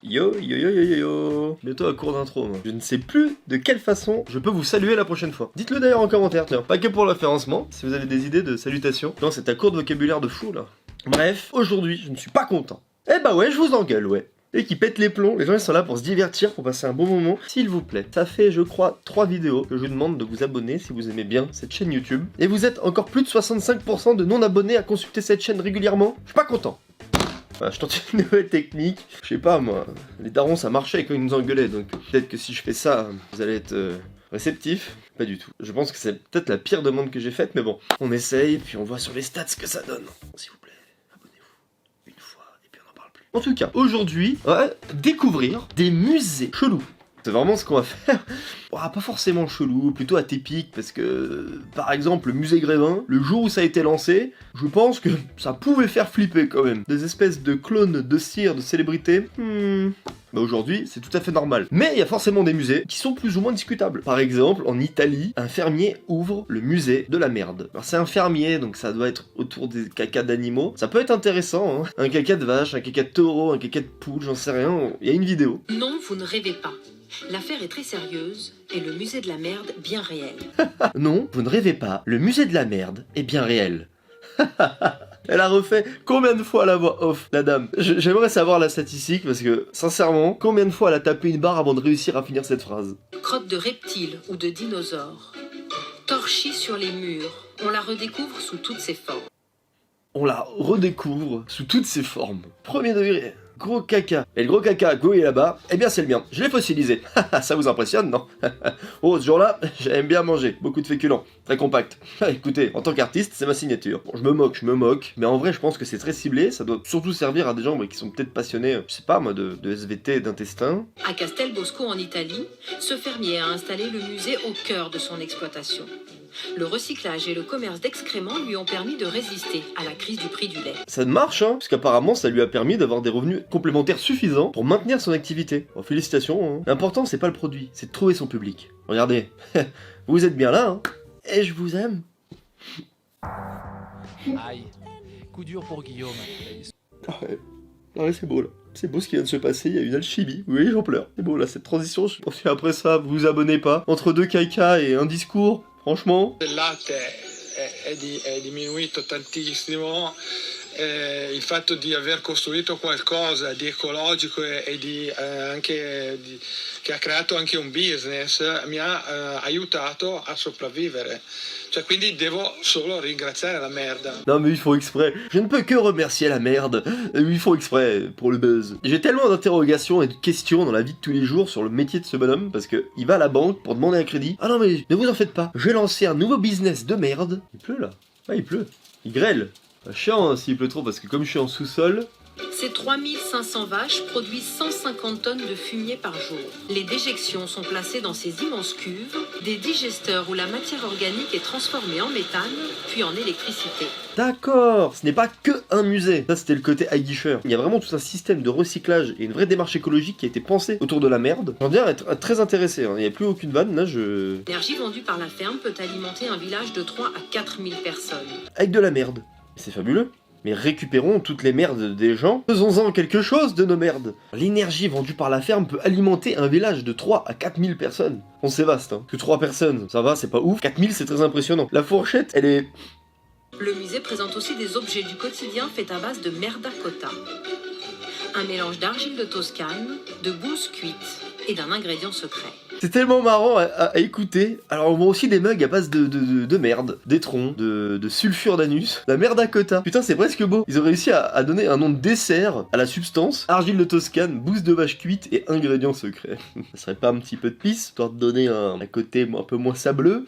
Yo yo yo yo yo yo. Bientôt à court d'intro, moi. Je ne sais plus de quelle façon je peux vous saluer la prochaine fois. Dites-le d'ailleurs en commentaire, tiens. Pas que pour le référencement, si vous avez des idées de salutations. Non, c'est à court de vocabulaire de fou, là. Bref, aujourd'hui, je ne suis pas content. Eh bah ouais, je vous engueule, ouais. Et qui pètent les plombs, les gens ils sont là pour se divertir, pour passer un bon moment. S'il vous plaît, ça fait je crois 3 vidéos que je vous demande de vous abonner si vous aimez bien cette chaîne YouTube. Et vous êtes encore plus de 65% de non-abonnés à consulter cette chaîne régulièrement. Je suis pas content. Voilà, je tente une nouvelle technique. Je sais pas moi, les darons ça marchait quand ils nous engueulaient, donc peut-être que si je fais ça, vous allez être réceptif. Pas du tout. Je pense que c'est peut-être la pire demande que j'ai faite, mais bon, on essaye, puis on voit sur les stats ce que ça donne. S'il vous plaît, abonnez-vous une fois, et puis on n'en parle plus. En tout cas, aujourd'hui, on va découvrir des musées chelous. C'est vraiment ce qu'on va faire. Bon, pas forcément chelou, plutôt atypique, parce que, par exemple, le musée Grévin, le jour où ça a été lancé, je pense que ça pouvait faire flipper quand même. Des espèces de clones de cire, de célébrités, bah aujourd'hui, c'est tout à fait normal. Mais il y a forcément des musées qui sont plus ou moins discutables. Par exemple, en Italie, un fermier ouvre le musée de la merde. Alors c'est un fermier, donc ça doit être autour des cacas d'animaux. Ça peut être intéressant, hein. Un caca de vache, un caca de taureau, un caca de poule, j'en sais rien. Il y a une vidéo. Non, vous ne rêvez pas. L'affaire est très sérieuse et le musée de la merde bien réel. Non, vous ne rêvez pas, le musée de la merde est bien réel. Elle a refait combien de fois la voix off, la dame? J'aimerais savoir la statistique parce que, sincèrement, combien de fois elle a tapé une barre avant de réussir à finir cette phrase? Crotte de reptiles ou de dinosaures. Torchis sur les murs, on la redécouvre sous toutes ses formes. On la redécouvre sous toutes ses formes. Premier degré. Gros caca. Et le gros caca gouillé là-bas, eh bien c'est le mien. Je l'ai fossilisé. Ça vous impressionne, non? Oh, ce jour-là, j'aime bien manger. Beaucoup de féculents. Très compact. Écoutez, en tant qu'artiste, c'est ma signature. Bon, je me moque. Mais en vrai, je pense que c'est très ciblé. Ça doit surtout servir à des gens qui sont peut-être passionnés, je sais pas moi, de SVT et d'intestin. À Castel Bosco en Italie, ce fermier a installé le musée au cœur de son exploitation. Le recyclage et le commerce d'excréments lui ont permis de résister à la crise du prix du lait. Ça marche, hein, parce qu'apparemment ça lui a permis d'avoir des revenus complémentaires suffisants pour maintenir son activité. Bon, félicitations, hein. L'important c'est pas le produit, c'est de trouver son public. Regardez, vous êtes bien là, hein, et je vous aime. Aïe, coup dur pour Guillaume. Ah ouais, c'est beau là. C'est beau ce qui vient de se passer, il y a une alchimie. Oui, j'en pleure. C'est beau là, cette transition. Ensuite après ça, vous vous abonnez pas. Entre deux caca et un discours, franchement. Il latte è diminuito tantissimo, il fatto di aver costruito qualcosa di ecologico e di che ha creato anche un business mi ha aiutato a sopravvivere. Cioè, quindi devo solo ringraziare la merda. Non mais ils font exprès. Je ne peux que remercier la merde. Ils font exprès pour le buzz. J'ai tellement d'interrogations et de questions dans la vie de tous les jours sur le métier de ce bonhomme parce que il va à la banque pour demander un crédit. Ah non mais ne vous en faites pas. Je vais lancer un nouveau business de merde. Il pleut là. Ah il pleut. Il grêle. Chiant hein, s'il pleut trop parce que comme je suis en sous-sol. Ces 3500 vaches produisent 150 tonnes de fumier par jour. Les déjections sont placées dans ces immenses cuves, des digesteurs où la matière organique est transformée en méthane, puis en électricité. D'accord, ce n'est pas que un musée. Ça c'était le côté aguicheur. Il y a vraiment tout un système de recyclage et une vraie démarche écologique qui a été pensée autour de la merde. J'en viens à être très intéressé, hein. Il n'y a plus aucune vanne, là L'énergie vendue par la ferme peut alimenter un village de 3 à 4000 personnes. Avec de la merde. C'est fabuleux. Mais récupérons toutes les merdes des gens, faisons-en quelque chose de nos merdes. L'énergie vendue par la ferme peut alimenter un village de 3 à 4000 personnes. On c'est vaste, hein. Que 3 personnes, ça va, c'est pas ouf. 4000 c'est très impressionnant. La fourchette, elle est... Le musée présente aussi des objets du quotidien faits à base de merda cotta. Un mélange d'argile de Toscane, de bouse cuite et d'un ingrédient secret. C'est tellement marrant à écouter. Alors on voit aussi des mugs à base de merde, d'étron, de sulfure d'anus, la merda cotta. Putain c'est presque beau. Ils ont réussi à donner un nom de dessert à la substance. Argile de Toscane, bouse de vache cuite et ingrédients secrets. Ça serait pas un petit peu de pisse, histoire de donner un côté un peu moins sableux.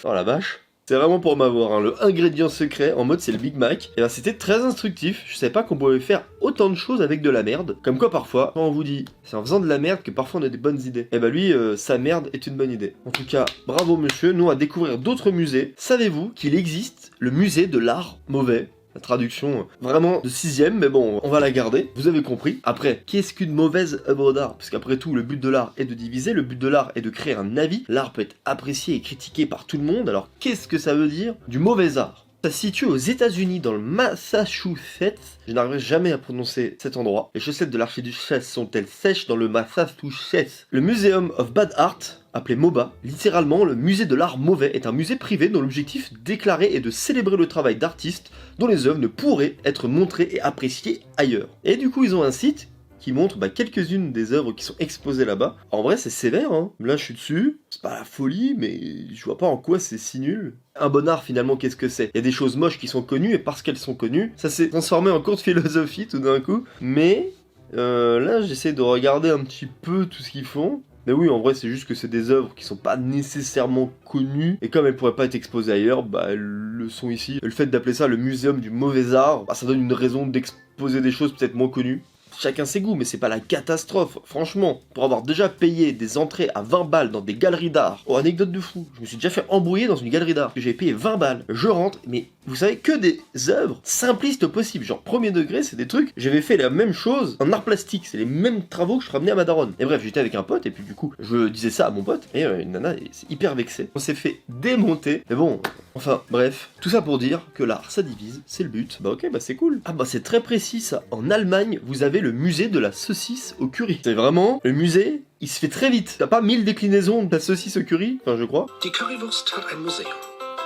Oh la vache. C'est vraiment pour m'avoir, hein. Le ingrédient secret, en mode c'est le Big Mac. Et ben c'était très instructif, je savais pas qu'on pouvait faire autant de choses avec de la merde. Comme quoi parfois, quand on vous dit, c'est en faisant de la merde que parfois on a des bonnes idées. Et bah lui, sa merde est une bonne idée. En tout cas, bravo monsieur, nous à découvrir d'autres musées. Savez-vous qu'il existe le musée de l'art mauvais ? La traduction vraiment de 6ème, mais bon, on va la garder, vous avez compris. Après, qu'est-ce qu'une mauvaise œuvre d'art? Parce qu'après tout, le but de l'art est de diviser, le but de l'art est de créer un avis. L'art peut être apprécié et critiqué par tout le monde, alors qu'est-ce que ça veut dire du mauvais art? Ça se situe aux États-Unis, dans le Massachusetts. Je n'arriverai jamais à prononcer cet endroit. Les chaussettes de l'archiduchesse sont-elles sèches dans le Massachusetts? Le Museum of Bad Art, appelé MOBA, littéralement le musée de l'art mauvais, est un musée privé dont l'objectif déclaré est de célébrer le travail d'artistes dont les œuvres ne pourraient être montrées et appréciées ailleurs. Et du coup, ils ont un site qui montre quelques-unes des œuvres qui sont exposées là-bas. En vrai, c'est sévère, hein. Là, je suis dessus, c'est pas la folie, mais je vois pas en quoi c'est si nul. Un bon art, finalement, qu'est-ce que c'est? Il y a des choses moches qui sont connues, et parce qu'elles sont connues, ça s'est transformé en cours de philosophie tout d'un coup. Mais là, j'essaie de regarder un petit peu tout ce qu'ils font. Mais oui, en vrai, c'est juste que c'est des œuvres qui sont pas nécessairement connues, et comme elles pourraient pas être exposées ailleurs, elles le sont ici. Le fait d'appeler ça le muséum du mauvais art, ça donne une raison d'exposer des choses peut-être moins connues. Chacun ses goûts, mais c'est pas la catastrophe. Franchement, pour avoir déjà payé des entrées à 20 balles dans des galeries d'art. Oh, anecdote de fou, je me suis déjà fait embrouiller dans une galerie d'art. J'ai payé 20 balles, je rentre, mais vous savez, que des œuvres simplistes possibles. Genre, premier degré, c'est des trucs, j'avais fait la même chose en art plastique. C'est les mêmes travaux que je ramenais à ma daronne. Et bref, j'étais avec un pote, et puis du coup, je disais ça à mon pote, et une nana est hyper vexée. On s'est fait démonter, mais bon, enfin, bref. Tout ça pour dire que l'art, ça divise, c'est le but. Bah ok, c'est cool. Ah c'est très précis ça. En Allemagne, vous avez le musée de la saucisse au curry. C'est vraiment, le musée, il se fait très vite. T'as pas 1000 déclinaisons de la saucisse au curry, enfin je crois. Die Currywurst hat ein Museum.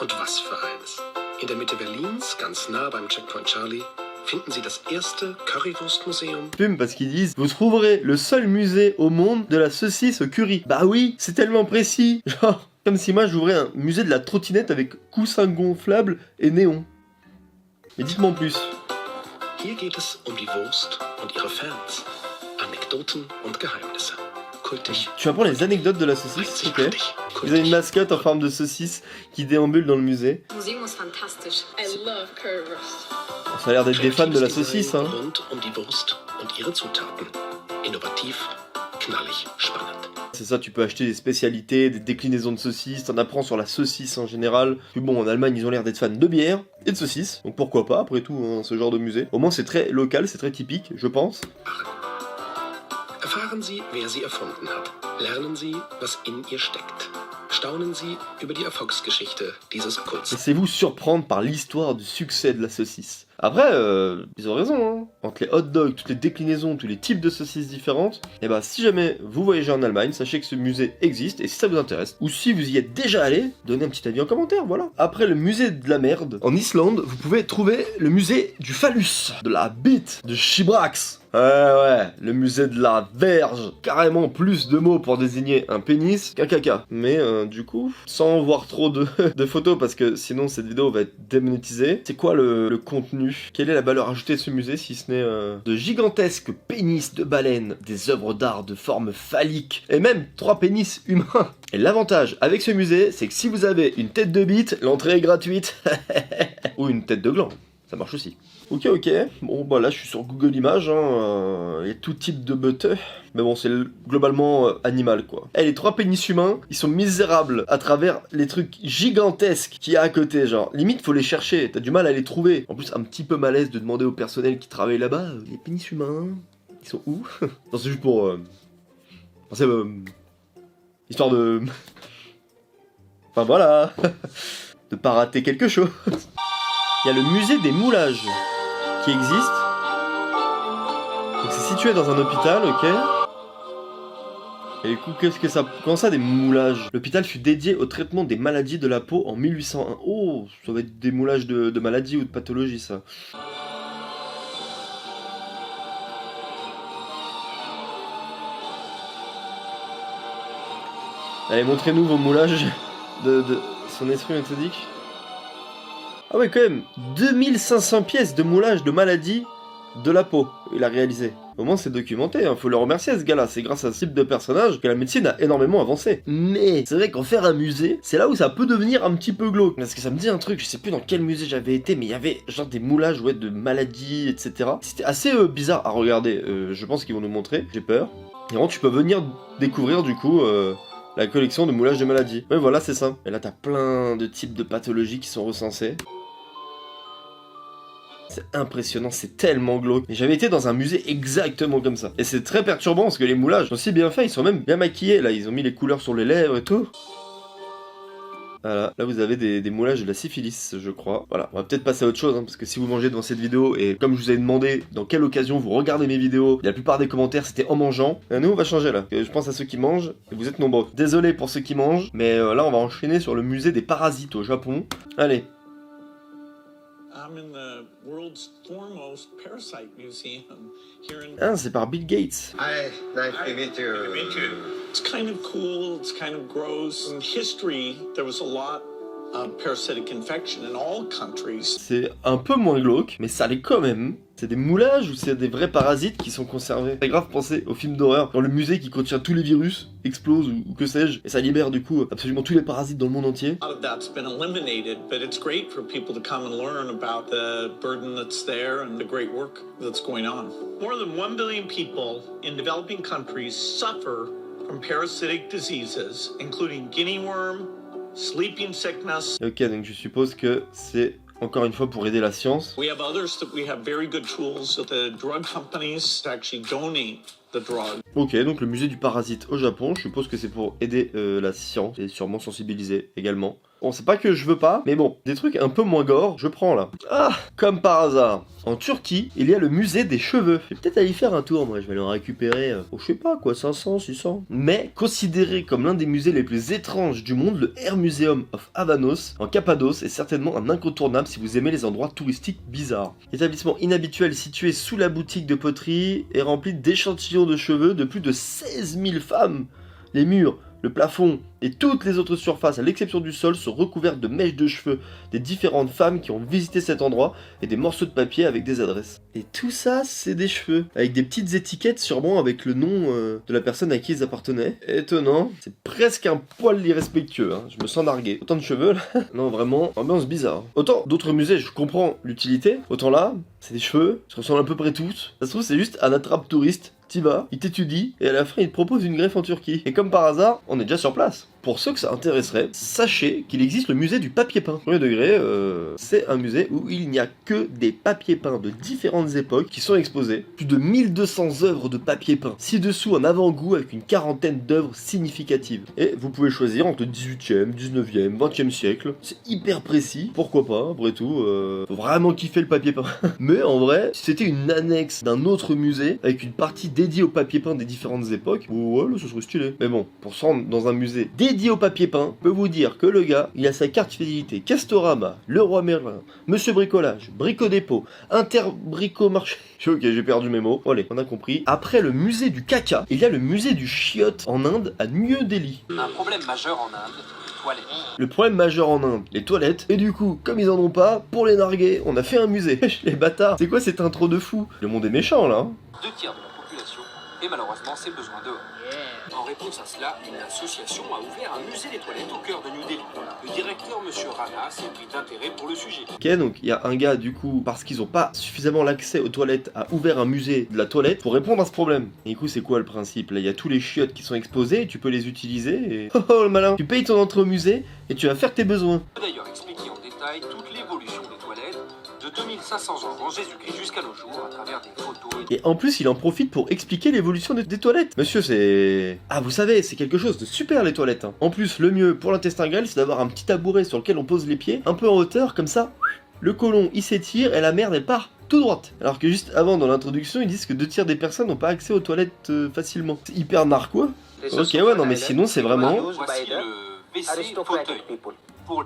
Und was für eines. In der Mitte Berlins, ganz nah beim Checkpoint Charlie, finden Sie das erste Currywurstmuseum. Fume parce qu'ils disent, vous trouverez le seul musée au monde de la saucisse au curry. Bah oui, c'est tellement précis. Genre, comme si moi j'ouvrais un musée de la trottinette avec coussin gonflable et néon. Mais dites-moi en plus. Hier geht es die Wurst und ihre Fans. Anekdoten und Geheimnisse. Kultig. Tu apprends les anecdotes de la saucisse, ok. Ils ont une mascotte en forme de saucisse qui déambule dans le musée. Museum ist fantastisch. I love currywurst. Ça a l'air d'être des fans de la saucisse, hein. Rund die Wurst und ihre Zutaten. Innovativ, knallig, spannend. C'est ça, tu peux acheter des spécialités, des déclinaisons de saucisses, t'en apprends sur la saucisse en général. Puis bon, en Allemagne, ils ont l'air d'être fans de bière et de saucisses, donc pourquoi pas, après tout, hein, ce genre de musée. Au moins, c'est très local, c'est très typique, je pense. Erfahren Sie, wer sie erfunden hat. Lernen Sie, was in ihr steckt. Staunen Sie über die Erfolgsgeschichte dieses Kults. Laissez-vous surprendre par l'histoire du succès de la saucisse. Après, ils ont raison, hein. Entre les hot dogs, toutes les déclinaisons, tous les types de saucisses différentes, et si jamais vous voyagez en Allemagne, sachez que ce musée existe, et si ça vous intéresse, ou si vous y êtes déjà allé, donnez un petit avis en commentaire, voilà. Après le musée de la merde, en Islande, vous pouvez trouver le musée du phallus, de la bite, de Chibrax. Ouais, le musée de la verge. Carrément plus de mots pour désigner un pénis qu'un caca. Mais du coup, sans voir trop de photos, parce que sinon cette vidéo va être démonétisée, c'est quoi le contenu? Quelle est la valeur ajoutée de ce musée si ce n'est de gigantesques pénis de baleines, des œuvres d'art de forme phallique, et même 3 pénis humains? Et l'avantage avec ce musée, c'est que si vous avez une tête de bite, l'entrée est gratuite. Ou une tête de gland, ça marche aussi. Ok, bon là je suis sur Google Images, il y a tout type de buteux, mais bon c'est globalement animal quoi. Les 3 pénis humains, ils sont misérables à travers les trucs gigantesques qu'il y a à côté, genre limite faut les chercher, t'as du mal à les trouver. En plus un petit peu malaise de demander au personnel qui travaille là-bas, les pénis humains, ils sont où? Non c'est juste pour... c'est... histoire de... enfin voilà. De pas rater quelque chose. Il y a le musée des moulages qui existe. Donc c'est situé dans un hôpital, ok. Et du coup, qu'est-ce que ça... Comment ça, des moulages? L'hôpital fut dédié au traitement des maladies de la peau en 1801. Oh, ça va être des moulages de maladies ou de pathologies, ça. Allez, montrez-nous vos moulages de son esprit méthodique. Ah ouais, quand même, 2500 pièces de moulage de maladies de la peau, il a réalisé. Au moins c'est documenté, faut le remercier ce gars-là, c'est grâce à ce type de personnage que la médecine a énormément avancé. Mais c'est vrai qu'en faire un musée, c'est là où ça peut devenir un petit peu glauque. Parce que ça me dit un truc, je sais plus dans quel musée j'avais été, mais il y avait genre des moulages de maladies, etc. C'était assez bizarre à regarder, je pense qu'ils vont nous montrer, j'ai peur. Et vraiment tu peux venir découvrir du coup... la collection de moulages de maladies. Ouais voilà c'est ça. Et là t'as plein de types de pathologies qui sont recensées. C'est impressionnant, c'est tellement glauque. Et j'avais été dans un musée exactement comme ça. Et c'est très perturbant parce que les moulages sont si bien faits, ils sont même bien maquillés. Là, ils ont mis les couleurs sur les lèvres et tout. Voilà, là vous avez des moulages de la syphilis, je crois. Voilà, on va peut-être passer à autre chose, hein, parce que si vous mangez devant cette vidéo, et comme je vous ai demandé dans quelle occasion vous regardez mes vidéos, la plupart des commentaires c'était en mangeant. Et nous on va changer là, je pense à ceux qui mangent, et vous êtes nombreux. Désolé pour ceux qui mangent, mais là on va enchaîner sur le musée des parasites au Japon. Allez. I'm in the world's foremost parasite museum here in. Ah, c'est par Bill Gates. Hi, nice to meet you. Nice to meet you. It's kind of cool. It's kind of gross. In history, there was a lot of parasitic infection in all countries. C'est un peu moins glauque, mais ça l'est quand même. C'est des moulages ou c'est des vrais parasites qui sont conservés. C'est grave penser au film d'horreur, dans le musée qui contient tous les virus, explose ou que sais-je, et ça libère du coup absolument tous les parasites dans le monde entier. A lot of that's been eliminated, but it's great for people to come and learn about the burden that's there and the great work that's going on. More than 1 billion people in developing countries suffer from parasitic diseases, including guinea worm, sleeping sickness. Ok, donc je suppose que c'est encore une fois pour aider la science. We have others that we have very good tools with the drug companies to actually donate the drug. Ok, donc le musée du parasite au Japon, je suppose que c'est pour aider la science et sûrement sensibiliser également. Bon, c'est pas que je veux pas, mais bon, des trucs un peu moins gore, je prends là. Ah, comme par hasard, en Turquie, il y a le musée des cheveux. Je vais peut-être aller y faire un tour, moi, je vais le récupérer, je sais pas quoi, 500, 600. Mais, considéré comme l'un des musées les plus étranges du monde, le Air Museum of Avanos, en Cappadoce, est certainement un incontournable si vous aimez les endroits touristiques bizarres. Établissement inhabituel situé sous la boutique de poterie est rempli d'échantillons de cheveux de plus de 16 000 femmes. Les murs, le plafond et toutes les autres surfaces, à l'exception du sol, sont recouvertes de mèches de cheveux des différentes femmes qui ont visité cet endroit et des morceaux de papier avec des adresses. Et tout ça, c'est des cheveux, avec des petites étiquettes sûrement avec le nom de la personne à qui ils appartenaient. Étonnant, c'est presque un poil irrespectueux, hein. Je me sens nargué. Autant de cheveux là, non vraiment, ambiance bizarre. Autant d'autres musées, je comprends l'utilité, autant là, c'est des cheveux, ils se ressemblent à peu près tous. Ça se trouve, c'est juste un attrape-touriste. T'y vas, il t'étudie, et à la fin il te propose une greffe en Turquie. Et comme par hasard, on est déjà sur place. Pour ceux que ça intéresserait, sachez qu'il existe le musée du papier peint. Premier degré, c'est un musée où il n'y a que des papiers peints de différentes époques qui sont exposés. Plus de 1200 œuvres de papier peint. Ci-dessous, un avant-goût avec une quarantaine d'œuvres significatives. Et vous pouvez choisir entre le 18e, 19e, 20e siècle. C'est hyper précis, pourquoi pas, après tout, faut vraiment kiffer le papier peint. Mais en vrai, si c'était une annexe d'un autre musée, avec une partie dédiée au papier peint des différentes époques, ouais, là, ce serait stylé. Mais bon, pour se rendre dans un musée dédié au papier peint, je peux vous dire que le gars, il a sa carte fidélité Castorama, Leroy Merlin, Monsieur Bricolage, Brico Dépôt, Interbricomarché. Ok, j'ai perdu mes mots. Bon, allez, on a compris. Après le musée du caca, il y a le musée du chiotte en Inde, à New Delhi. Un problème majeur en Inde, les toilettes. Le problème majeur en Inde, les toilettes. Et du coup, comme ils en ont pas, pour les narguer, on a fait un musée. Les bâtards, c'est quoi cette intro de fou? Le monde est méchant là. 2 tiers de la population et malheureusement ses besoins dehors. En réponse à cela, une association a ouvert un musée des toilettes au cœur de New Delhi. Le directeur, M. Rana, s'est pris d'intérêt pour le sujet. Ok, donc il y a un gars, du coup, parce qu'ils ont pas suffisamment l'accès aux toilettes, a ouvert un musée de la toilette pour répondre à ce problème. Et du coup, c'est quoi le principe? Là, il y a tous les chiottes qui sont exposés, tu peux les utiliser et... Oh oh, le malin! Tu payes ton entrée au musée et tu vas faire tes besoins. On peut d'ailleurs expliquer en détail toute l'évolution des toilettes de 2500 ans avant Jésus-Christ jusqu'à nos jours à travers des photos Et en plus, il en profite pour expliquer l'évolution des toilettes. Monsieur, c'est... Ah, vous savez, c'est quelque chose de super, les toilettes. Hein. En plus, le mieux pour l'intestin grêle, c'est d'avoir un petit tabouret sur lequel on pose les pieds, un peu en hauteur, comme ça. Le côlon, il s'étire et la merde, elle part tout droite. Alors que juste avant, dans l'introduction, ils disent que 2 tiers des personnes n'ont pas accès aux toilettes facilement. C'est hyper narquois. Ok, ouais, non, mais sinon, c'est vraiment... Voici le WC fauteuil.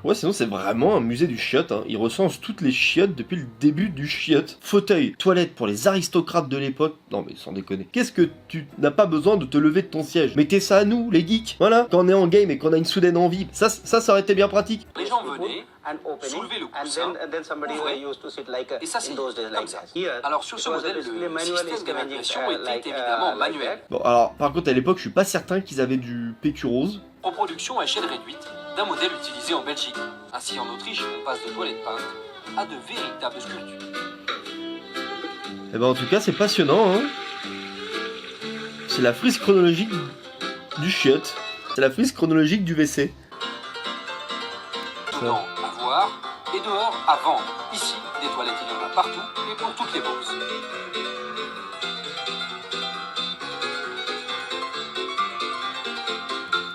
Ouais, sinon c'est vraiment un musée du chiotte, hein. Il recense toutes les chiottes depuis le début du chiotte. Fauteuil, toilette pour les aristocrates de l'époque. Non mais sans déconner. Qu'est-ce que tu n'as pas besoin de te lever de ton siège? Mettez ça à nous, les geeks. Voilà, quand on est en game et qu'on a une soudaine envie, ça aurait été bien pratique. Les gens venaient, soulevaient le coussin, ouvraient, et ça c'est comme ça. Alors sur ce modèle, le système d'évacuation était évidemment manuel. Bon alors, par contre à l'époque, je suis pas certain qu'ils avaient du PQ rose. Reproduction à échelle réduite d'un modèle utilisé en Belgique. Ainsi en Autriche, on passe de toilettes peintes à de véritables sculptures. Et ben en tout cas, c'est passionnant, hein. C'est la frise chronologique du chiotte. C'est la frise chronologique du WC. Dedans à voir et dehors à vendre. Ici, des toilettes il y en a partout et pour toutes les bourses.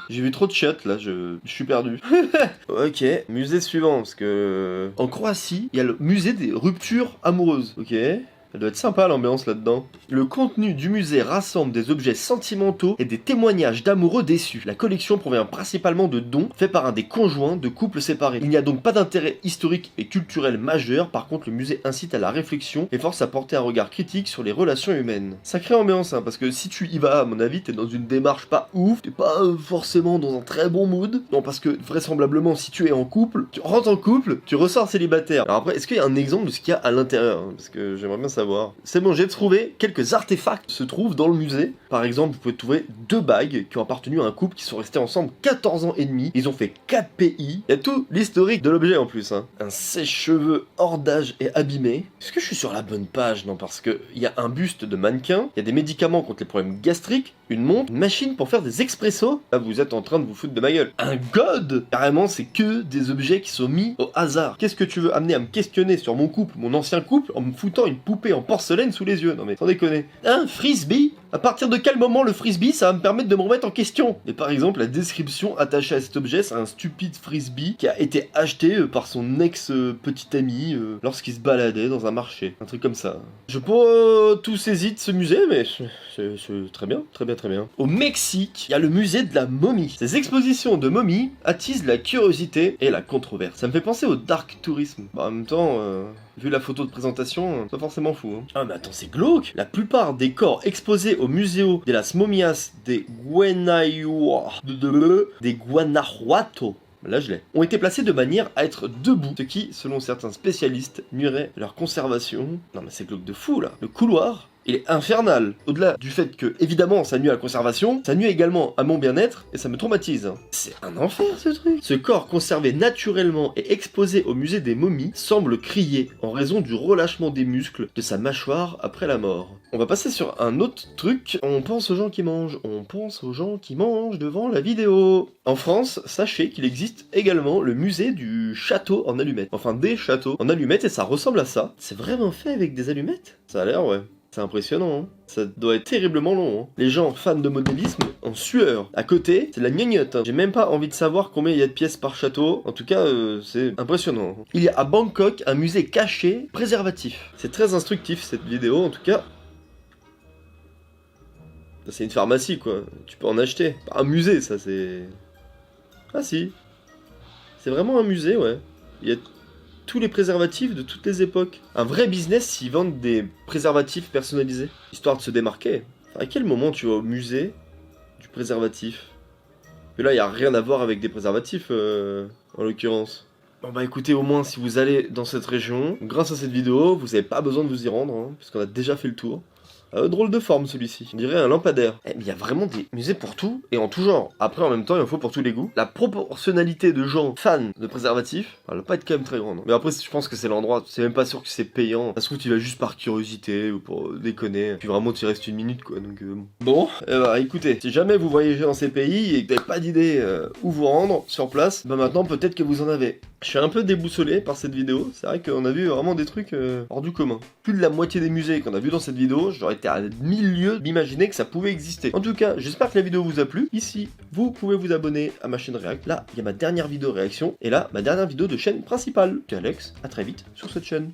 J'ai vu trop de chiottes là, je suis perdu. Ok, musée suivant, parce que... En Croatie, il y a le musée des ruptures amoureuses, ok. Elle doit être sympa l'ambiance là-dedans. Le contenu du musée rassemble des objets sentimentaux et des témoignages d'amoureux déçus. La collection provient principalement de dons faits par un des conjoints de couples séparés. Il n'y a donc pas d'intérêt historique et culturel majeur, par contre le musée incite à la réflexion et force à porter un regard critique sur les relations humaines. Sacrée ambiance, hein, parce que si tu y vas, à mon avis, t'es dans une démarche pas ouf, t'es pas forcément dans un très bon mood. Non, parce que vraisemblablement, si tu es en couple, tu rentres en couple, tu ressors célibataire. Alors après, est-ce qu'il y a un exemple de ce qu'il y a à l'intérieur, hein, parce que j'aimerais bien savoir. C'est bon, j'ai trouvé quelques artefacts qui se trouvent dans le musée. Par exemple, vous pouvez trouver 2 bagues qui ont appartenu à un couple qui sont restés ensemble 14 ans et demi. Ils ont fait 4 pays. Il y a tout l'historique de l'objet en plus. Hein. Un sèche-cheveux hors d'âge et abîmé. Est-ce que je suis sur la bonne page? Non, parce que il y a un buste de mannequin, il y a des médicaments contre les problèmes gastriques, une montre, une machine pour faire des expressos. Là, vous êtes en train de vous foutre de ma gueule. Un god! Carrément, c'est que des objets qui sont mis au hasard. Qu'est-ce que tu veux amener à me questionner sur mon couple, mon ancien couple, en me foutant une poupée en porcelaine sous les yeux? Non mais, sans déconner. Un frisbee? À partir de quel moment le frisbee, ça va me permettre de me remettre en question? Et par exemple, la description attachée à cet objet, c'est un stupide frisbee qui a été acheté par son ex-petit ami lorsqu'il se baladait dans un marché. Un truc comme ça. Je peux tout saisir de ce musée, mais c'est très bien, très bien, très bien. Au Mexique, il y a le musée de la momie. Ces expositions de momies attisent la curiosité et la controverse. Ça me fait penser au dark tourisme. Bah, en même temps, vu la photo de présentation, c'est pas forcément fou. Hein. Ah mais attends, c'est glauque. La plupart des corps exposés au Museo de las Momias de Guanajuato, là je l'ai, ont été placés de manière à être debout, ce qui, selon certains spécialistes, nuirait à leur conservation. Non mais c'est glauque de fou là. Le couloir, il est infernal. Au-delà du fait que, évidemment, ça nuit à la conservation, ça nuit également à mon bien-être, et ça me traumatise. C'est un enfer, ce truc. Ce corps conservé naturellement et exposé au musée des momies semble crier en raison du relâchement des muscles de sa mâchoire après la mort. On va passer sur un autre truc. On pense aux gens qui mangent. On pense aux gens qui mangent devant la vidéo. En France, sachez qu'il existe également le musée du château en allumettes. Enfin, des châteaux en allumettes, et ça ressemble à ça. C'est vraiment fait avec des allumettes? Ça a l'air, ouais. C'est impressionnant, hein. Ça doit être terriblement long. Hein. Les gens fans de modélisme en sueur. À côté, c'est la gnognotte. Hein. J'ai même pas envie de savoir combien il y a de pièces par château. En tout cas, c'est impressionnant. Il y a à Bangkok un musée caché préservatif. C'est très instructif cette vidéo, en tout cas. C'est une pharmacie, quoi. Tu peux en acheter. Un musée, ça, c'est... Ah si. C'est vraiment un musée, ouais. Il y a tous les préservatifs de toutes les époques. Un vrai business s'ils vendent des préservatifs personnalisés, histoire de se démarquer. Enfin, à quel moment tu vas au musée du préservatif? Mais là, il n'y a rien à voir avec des préservatifs, en l'occurrence. Bon bah écoutez, au moins, si vous allez dans cette région, grâce à cette vidéo, vous n'avez pas besoin de vous y rendre, hein, puisqu'on a déjà fait le tour. Drôle de forme celui-ci, on dirait un lampadaire. Eh, mais il y a vraiment des musées pour tout et en tout genre. Après en même temps il en faut pour tous les goûts. La proportionnalité de gens fans de préservatifs, elle va pas être quand même très grande. Mais après je pense que c'est l'endroit, c'est même pas sûr que c'est payant. Ça se trouve tu vas juste par curiosité ou pour déconner. Puis vraiment tu restes une minute quoi, donc bon. Bah écoutez, si jamais vous voyagez dans ces pays et que vous n'avez pas d'idée où vous rendre sur place, bah maintenant peut-être que vous en avez. Je suis un peu déboussolé par cette vidéo, c'est vrai qu'on a vu vraiment des trucs hors du commun. Plus de la moitié des musées qu'on a vu dans cette vidéo, j'aurais été à 1000 lieues d'imaginer que ça pouvait exister. En tout cas, j'espère que la vidéo vous a plu. Ici, vous pouvez vous abonner à ma chaîne React. Là, il y a ma dernière vidéo réaction, et là, ma dernière vidéo de chaîne principale. C'est Alex, à très vite sur cette chaîne.